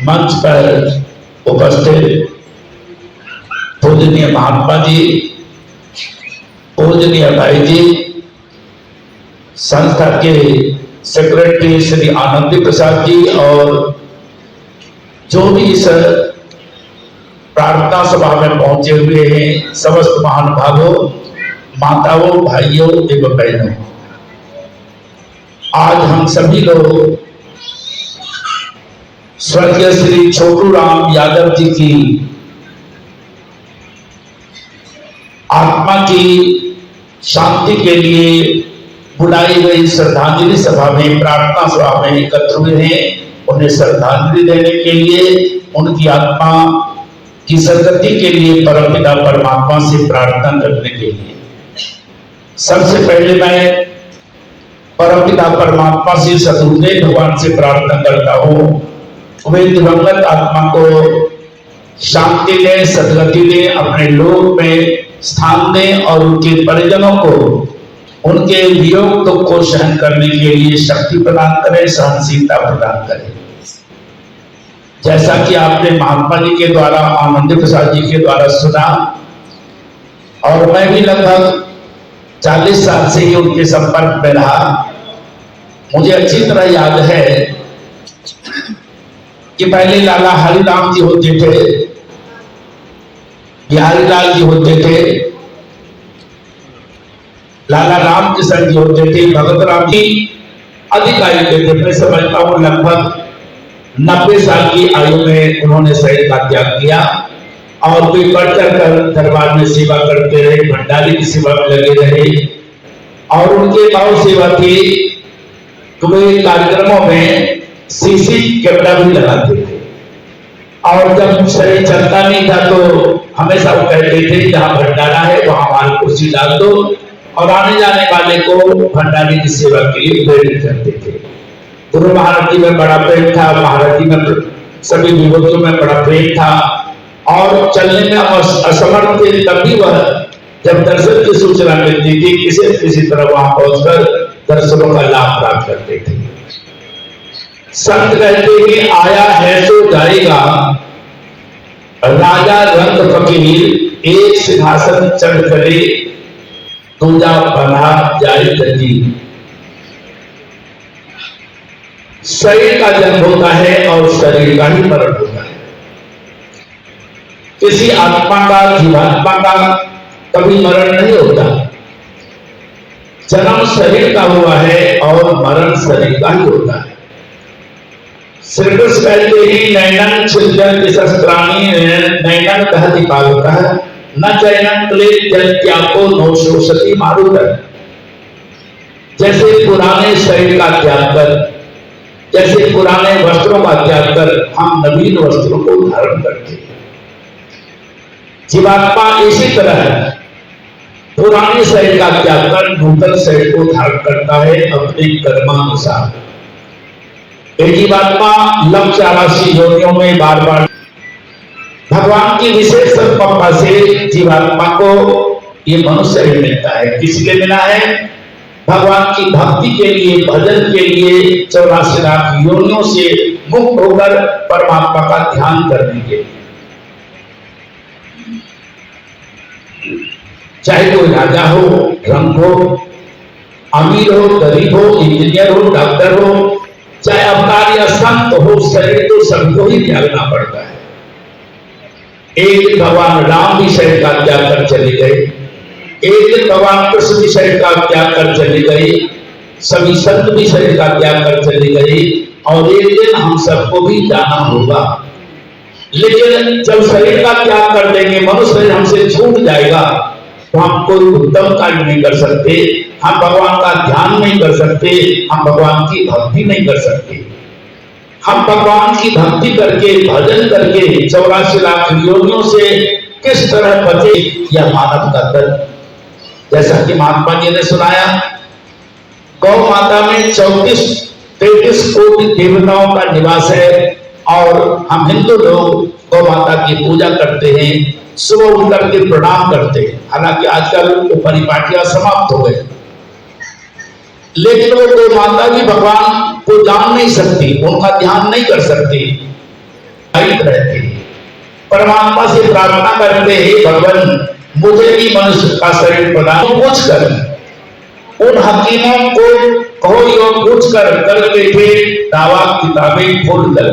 मंच पर उपस्थित पूजनीय महात्मा जी, पूजनीय भाई जी, संस्था के सेक्रेटरी श्री आनंदी प्रसाद जी और जो भी इस प्रार्थना सभा में पहुंचे हुए हैं समस्त महानुभावों, माताओं, भाइयों एवं बहनों, आज हम सभी लोग स्वर्गीय श्री छोटू राम यादव जी की आत्मा की शांति के लिए बुलाई गई श्रद्धांजलि सभा में, प्रार्थना सभा में एकत्र हुए हैं। उन्हें श्रद्धांजलि देने के लिए, उनकी आत्मा की सदगति के लिए परमपिता परमात्मा से प्रार्थना करने के लिए सबसे पहले मैं परमपिता परमात्मा से सद्गुरुदेव भगवान से प्रार्थना करता हूँ, वे दिवंगत आत्मा को शांति दे, सदगति दे, अपने लोक में स्थान दे और उनके परिजनों को उनके वियोग दुख को सहन करने के लिए शक्ति प्रदान करे, सहनशीलता प्रदान करे। जैसा कि आपने महात्मा जी के द्वारा, आनंदी प्रसाद जी के द्वारा सुना, और मैं भी लगभग 40 साल से ही उनके संपर्क में रहा। मुझे अच्छी तरह याद है कि पहले लाला हरिराम जी होते थे, बिहारी लाल जी होते थे, लाला राम किशन जी होते थे, भगत राम जी अधिक आयु के थे। मैं समझता हूँ लगभग 90 साल की आयु में उन्होंने शरीर का त्याग किया और वे बढ़कर कर दरबार में सेवा करते रहे, भंडारी की सेवा में लगे रहे। और उनके भाव सेवा थी कि वे कार्यक्रमों में सीसी कैमरा भी लगाते थे, और जब शरीर चलता नहीं था तो हमेशा वो कहते थे जहाँ भंडारा है वहां हमारी कुर्सी डाल दो, और आने जाने वाले को भंडारी की सेवा के लिए प्रेरित करते थे। गुरु महाराज जी में बड़ा प्रेम था, महाराज जी में सभी विभूतियों में बड़ा प्रेम था, और चलने में असमर्थ थे। तभी वह जब दर्शन की सूचना मिलती थी किसी तरह वहां पहुंचकर दर्शनों का लाभ प्राप्त करते थे। संत कहते हैं आया है सो जाएगा, राजा रंग फकीर एक सिंहासन चढ़ करे, दूजा बना जाए गद्दी। शरीर का जन्म होता है और शरीर का ही मरण होता है। किसी आत्मा का, जीवात्मा का कभी मरण नहीं होता। जन्म शरीर का हुआ है और मरण शरीर का ही होता है। श्री कृष्ण कहते ही नैनन छिद्यन्ति शस्त्राणि नैनन कहति पावकः न चैनन क्लेश जन्त्यापो नो शोषति मारुतः। जैसे पुराने शरीर का त्याग कर, जैसे पुराने वस्त्रों का त्याग कर हम नवीन वस्त्रों को धारण करते हैं, जीवात्मा इसी तरह पुराने शरीर का त्याग कर नूतन शरीर को धारण करता है अपने कर्मानुसार। ये जीवात्मा लंब 84 योनियों में बार बार भगवान की विशेष कृपा से जीवात्मा को ये मनुष्य शरीर मिलता है। किसके बिना है? भगवान की भक्ति के लिए, भजन के लिए 84 लाख योनियों से मुक्त होकर परमात्मा का ध्यान करने के लिए। चाहे कोई राजा हो, रंग हो, अमीर हो, गरीब हो, इंजीनियर हो, डॉक्टर हो, चाहे अवतार या संत हो, शरीर तो सबको ही त्यागना पड़ता है। एक दिन भगवान राम भी शरीर का त्याग कर चले गए, एक दिन भगवान कृष्ण भी शरीर का त्याग कर चले गए, सभी संत भी शरीर का त्याग कर चले गए, और एक दिन हम सबको भी जाना होगा। लेकिन जब शरीर का त्याग कर देंगे, मनुष्य शरीर हमसे छूट जाएगा, तो हम कोई उत्तम कार्य नहीं कर सकते, हम भगवान का ध्यान नहीं कर सकते, हम भगवान की भक्ति नहीं कर सकते। हम भगवान की भक्ति करके, भजन करके 84 लाख योनियों से किस तरह बचे, यह मानव का धर्म। जैसा कि महात्मा जी ने सुनाया, गौ माता में 34-33 कोटि देवताओं का निवास है, और हम हिंदू लोग गौ माता की पूजा करते हैं, सुबह उठ करके प्रणाम करते हैं। हालांकि आजकल वो परिपाटियां समाप्त हो गए, लेकिन वो गौ माता भी भगवान को जान नहीं सकती, उनका ध्यान नहीं कर सकती। उत्साहित रहते हैं, परमात्मा से प्रार्थना करते हैं, भगवान मुझे भी मनुष्य का शरीर प्रदान। पूछ कर उन हकीमों को कहो, यो पूछ कर कल बैठे दावा किताबें खोल कर,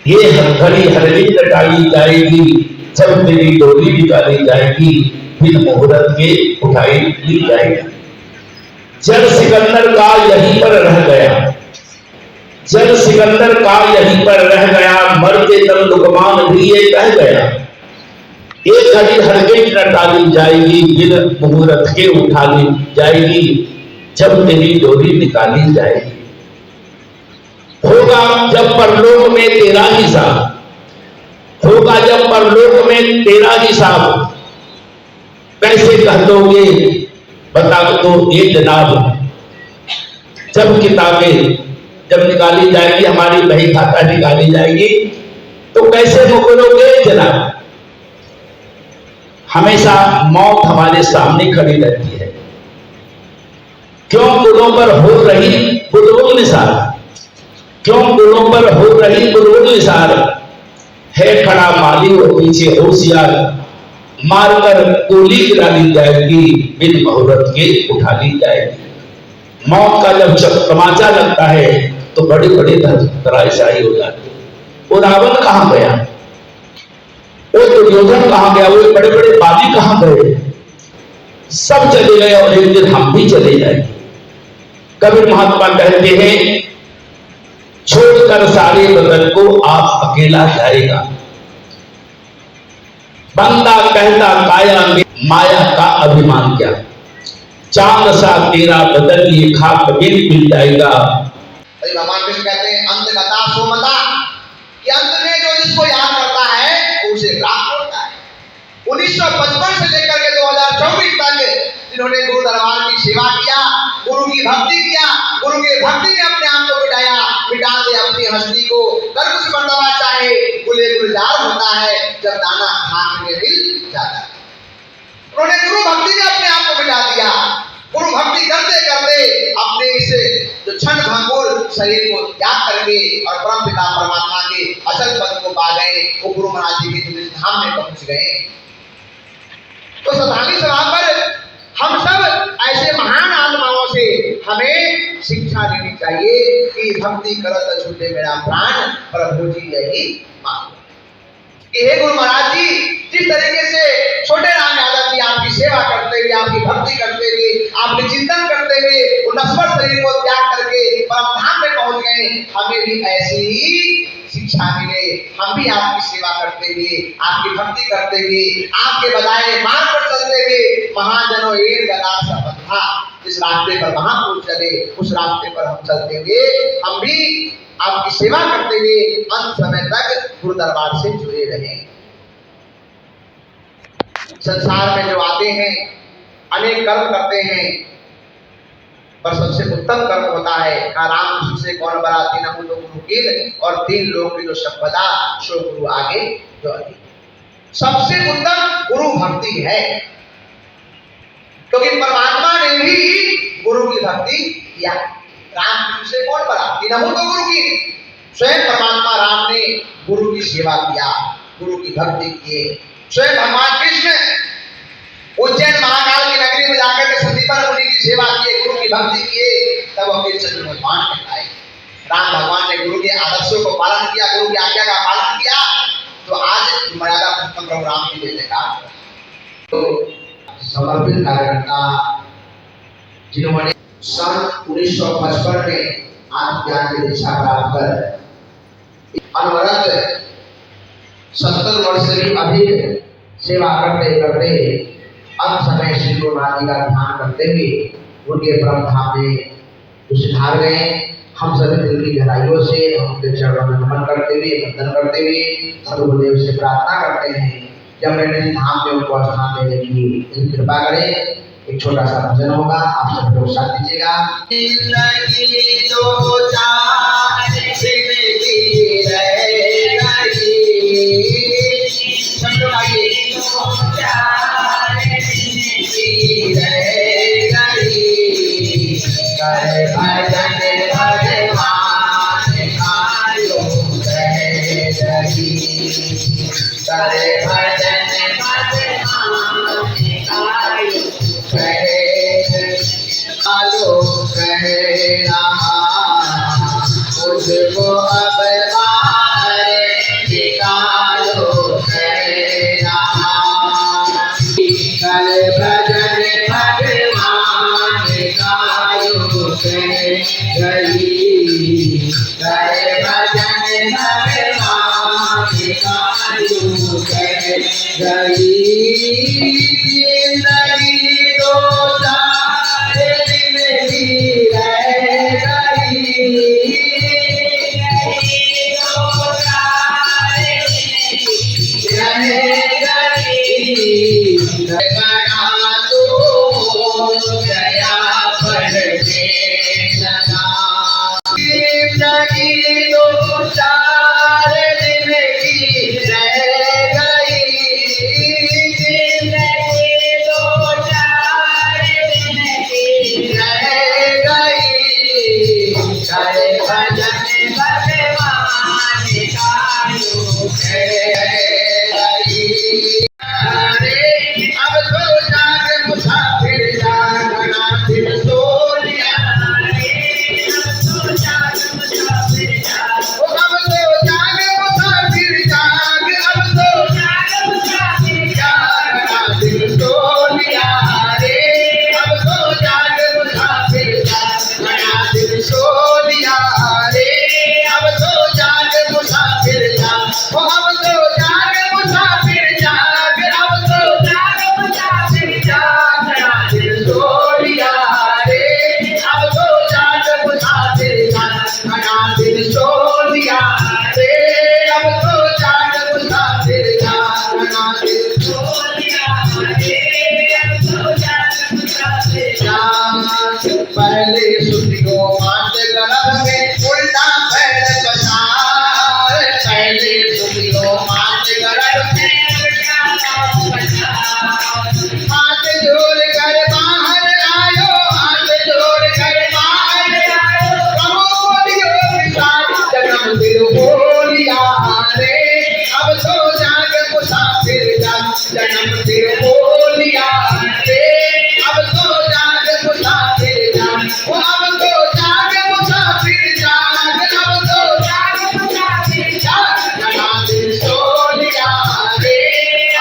ये घड़ी हरगिज डाली जाएगी जब तेरी डोली निकाली जाएगी, बिन मुहूर्त के उठाई ली जाएगी। जल सिकंदर का यहीं पर रह गया, जल सिकंदर का यहीं पर रह गया, मरते दम लुकमान भी ये कह गया। एक घड़ी हरगिज न डाली जाएगी, बिन मुहूर्त के उठा ली जाएगी, जब तेरी डोली निकाली जाएगी। होगा जब परलोक में तेरा हिसाब, होगा जब परलोक में तेरा हिसाब, कैसे कह दोगे बता दो ये जनाब। जब किताबें जब निकाली जाएगी, हमारी बही खाता निकाली जाएगी, तो कैसे मुकरोगे जनाब। हमेशा मौत हमारे सामने खड़ी रहती है। क्यों गुलों पर हो रही बुलबुल निसार, क्यों गुलों पर हो रही बुलबुल निसार, है खड़ा माली और पीछे होशियार, मारकर गोली गिरा दी जाएगी, बिन मुहूर्त के उठा ली जाएगी। मौत का जब तमाचा लगता है तो बड़ी बड़ी तराशाई हो जाती है। वो रावण कहां गया, वो दुर्योधन कहां गया, वो बड़े बड़े बाली कहां गए, सब चले गए और एक दिन हम भी चले जाएंगे। कबीर महात्मा कहते हैं, छोड़कर सारे बदन को आप अकेला जाएगा। बंदा कहता काया में माया का अभिमान क्या, चांद सा तेरा बदन ये खाक में मिल जाएगा। भगवान कृष्ण कहते हैं अंत कथा सोमता, कि अंत में जो जिसको याद करता है उसे प्राप्त होता है। 1955 से लेकर के 2024 तक जिन्होंने गुरु दरबार की सेवा किया, गुरु की भक्ति किया, गुरु के भक्ति में अपने आप को मिटाया, मिटा दे अपनी हस्ती को, कर कुछ बंदवा चाहे गुले गुलजार होता है, जब दाना खाक में मिल जाता है। उन्होंने गुरु भक्ति में अपने आप को मिटा दिया। गुरु भक्ति करते करते अपने इस जो क्षण भंगुर शरीर को त्याग करके और परम पिता परमात्मा के अचल पद को पा गए, वो गुरु महाराज जी के धाम में पहुंच गए। तो सतानी सभा पर हम सब ऐसे महान आत्माओं से हमें शिक्षा लेनी चाहिए कि भक्ति करत छूटे मेरा प्राण, प्रभु जी यही मांगो। हे गुरु महाराज जी, जिस तरीके से छोटे राम यादव जी आपकी सेवा करते हुए, आपकी भक्ति करते हुए, आपके चिंतन करते हुए वो नश्वर शरीर को त्याग करके परम धाम में पहुंच गए, हमें भी ऐसी ही शिक्षा मिले। हम भी आपकी सेवा करते हुए, आपकी भक्ति करते हुए, आपके बताए मार्ग पर चलते हुए, महाजनों एर गदा सबंधा, जिस रास्ते पर महापुरुष चले उस रास्ते पर हम चलते हुए, हम भी आपकी सेवा करते हुए अंत समय तक गुरु दरबार से जुड़े रहे। संसार में जो आते हैं अनेक कर्म करते हैं, पर सबसे उत्तम कर्म होता है राम कृष्ण से कौन बड़ा, तीन अमूल गुरु कीन, और 3 लोग की जो संपदा सो गुरु आगे जो आगे। सबसे उत्तम गुरु भक्ति है, क्योंकि परमात्मा ने भी गुरु की भक्ति किया। राम कृष्ण से कौन बड़ा, तीन अमूल गुरु कीन। स्वयं परमात्मा राम ने गुरु की सेवा किया, गुरु की भक्ति किए। स्वयं भगवान कृष्ण उज्जैन महाकाल की नगरी में जाकर के संदीपन मुनि की सेवा किए, गुरु की भक्ति किए, तब वो कृष्ण भगवान कहलाए। राम भगवान ने गुरु के आदर्शों को पालन किया, गुरु की आज्ञा का पालन किया, तो आज मर्यादा पुरुषोत्तम प्रभु राम की जय जयकार। तो समर्पित कार्यकर्ता जिन्होंने सन 1955 में आत्मज्ञान की दीक्षा प्राप्त कर अनवरत 70 वर्ष से भी अधिक सेवा करते करते अंत समय श्री गुरु महाराज जी का ध्यान करते हुए उनके परम धाम में सुधार गए। हम सभी दिल की गहराइयों से उनके चरणों में नमन करते हुए, वंदन करते हुए सदगुरुदेव से प्रार्थना करते हैं कि अपने धाम में उनको स्थान देने की कृपा करें। एक छोटा सा भजन होगा, आप सब लोग साथ दीजिएगा। भजन भगवान करे भजन भगवान गायो कहे आलो कहे रहा मुझको अब बाहर निकालो कहे रहा करे भजन भगवान गायो कहे गई करे भजन भगवान गायो कहे गई जिंदगी दो सारे दिन की रह गई दो सारे दिन की रह गई बना तो गया पर लगा जिंदगी दो चार दिन की रह गई जिंदगी दो चार दिन की रह गई करे भजन भगवान गायो गई अरे अब तो जाग मुसाफिर जागना फिर सो लिया पहले सुतियो मात गर्भ में उल्टा पैर पसार पहले सुतियो मात गर्भ में हाथ जोड़ कर बाहर आयो हाथ जोड़ कर बाहर आयो कहो बोलियो विशाल जन्म दिल बोलिया रे अब तो जाग मुसाफिर जा जन्म दिल बोलिया रे अब तो जाग मुसाफिर वो अब तो जाग मुसाफिर जाग अब तो जाग मुसाफिर जाग जगा दिल सो लिया रे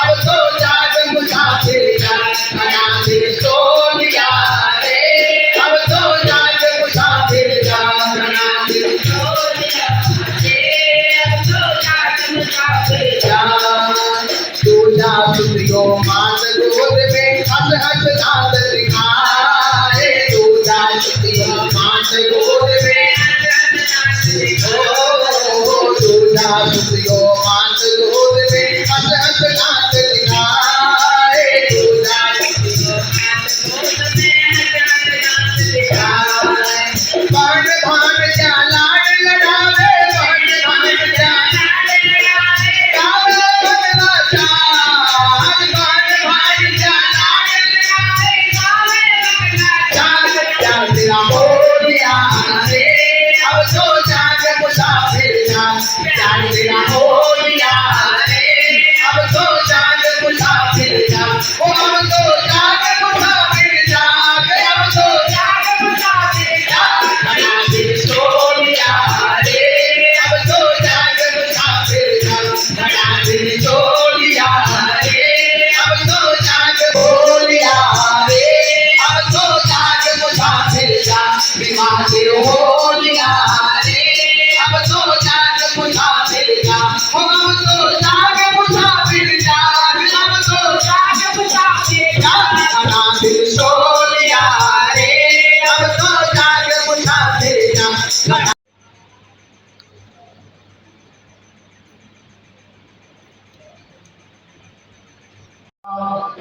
अब तो जाग मुसाफिर जाग जगा दिल सो लिया रे अब तो जाग मुसाफिर जाग जगा दिल सो लिया रे अब तो जाग मुसाफिर जाग दूजा सुतियो मात गोद में हंस हंस दांत दिखाए दूजा सुतियो मात गोद में दूजा सुतियो मात गोद में हंस हंस दांत दिखाए दूजा सुतियो मात गोद में बड़ भाग जा लाड लड़ावे बड़ भाग जा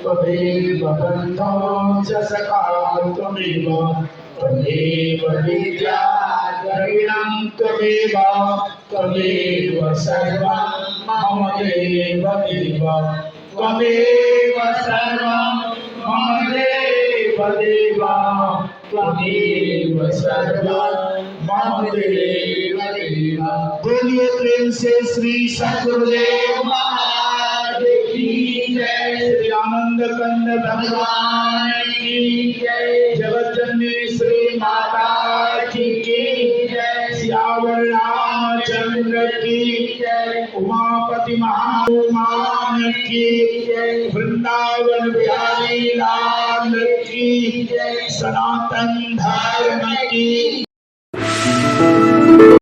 त्वमेव बन्धो च सखा त्वमेव त्वमेव विद्या द्रविणं त्वमेव त्वमेव सर्वं मम देव देव त्वमेव सर्वं मम देव देव त्वमेव सर्वं मम देव देव। बोलिए प्रेम से श्री सद्गुरुदेव महाराज की जय, श्री आनंद कंद भगवान की जय, जगत जननी श्री माता जी की जय, सियावर रामचंद्र की जय, उमापति महाहनुमान की जय, वृंदावन बिहारी लाल की जय, सनातन धर्म की